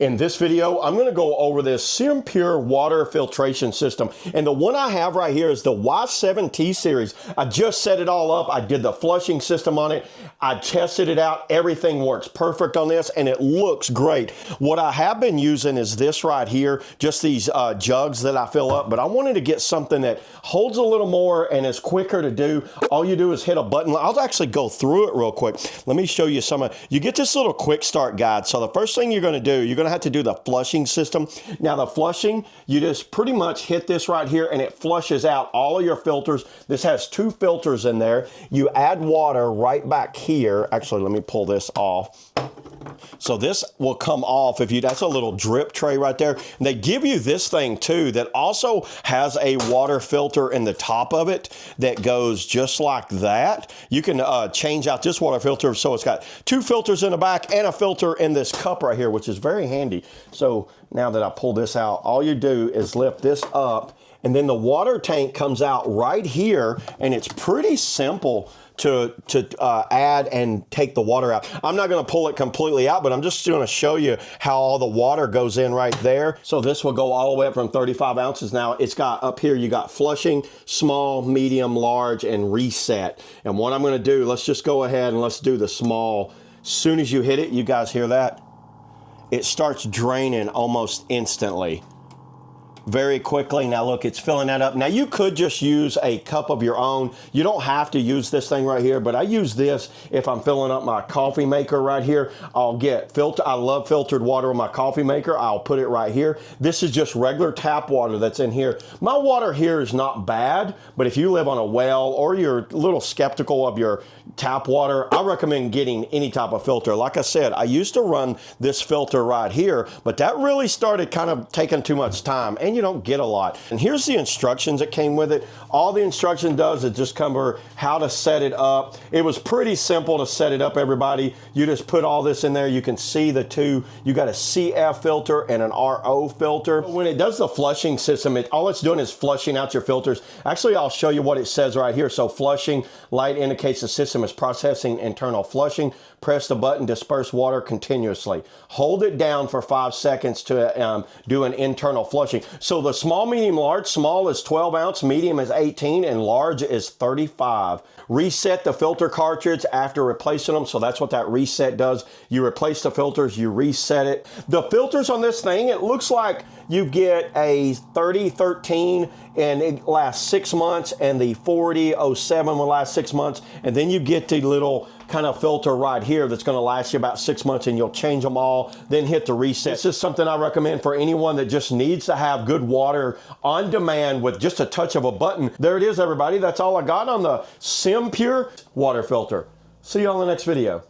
In this video, I'm going to go over this SimPure water filtration system. And the one I have right here is the Y7T series. I just set it all up. I did the flushing system on it. I tested it out. Everything works perfect on this and it looks great. What I have been using is this right here, just these jugs that I fill up. But I wanted to get something that holds a little more and is quicker to do. All you do is hit a button. I'll actually go through it real quick. Let me show you some. You get this little quick start guide. So the first thing you're going to do, you're going to have to do the flushing system. Now the flushing, you just pretty much hit this right here and it flushes out all of your filters. This has 2 filters in there. You add water right back here. Actually, let me pull this off. So this will come off if you, that's a little drip tray right there. And they give you this thing too that also has a water filter in the top of it that goes just like that. You can change out this water filter. So it's got 2 filters in the back and a filter in this cup right here, which is very handy. So now that I pull this out, all you do is lift this up and then the water tank comes out right here and it's pretty simple to add and take the water out. I'm not going to pull it completely out, but I'm just going to show you how all the water goes in right there. So this will go all the way up from 35 ounces. Now it's got up here, you got flushing, small, medium, large, and reset. And what I'm going to do, let's just go ahead and let's do the small. As soon as you hit it, you guys hear that? It starts draining almost instantly. Very quickly. Now look, it's filling that up. Now you could just use a cup of your own. You don't have to use this thing right here, but I use this if I'm filling up my coffee maker right here. I'll get filter. I love filtered water in my coffee maker. I'll put it right here. This is just regular tap water that's in here. My water here is not bad, but if you live on a well or you're a little skeptical of your tap water, I recommend getting any type of filter. Like I said, I used to run this filter right here, but that really started kind of taking too much time and you don't get a lot. And here's the instructions that came with it. All the instruction does is just cover how to set it up. It was pretty simple to set it up, everybody. You just put all this in there. You can see the 2. You got a CF filter and an RO filter. When it does the flushing system, all it's doing is flushing out your filters. Actually, I'll show you what it says right here. So flushing light indicates the system is processing internal flushing. Press the button, disperse water continuously. Hold it down for 5 seconds to do an internal flushing. So the small, medium, large, small is 12 ounce, medium is 18, and large is 35. Reset the filter cartridge after replacing them. So that's what that reset does. You replace the filters, you reset it. The filters on this thing, it looks like you get a 3013 and it lasts 6 months, and the 4007 will last 6 months. And then you get the little kind of filter right here that's going to last you about 6 months, and you'll change them all, then hit the reset. This is something I recommend for anyone that just needs to have good water on demand with just a touch of a button. There it is, everybody. That's all I got on the SimPure water filter. See you on the next video.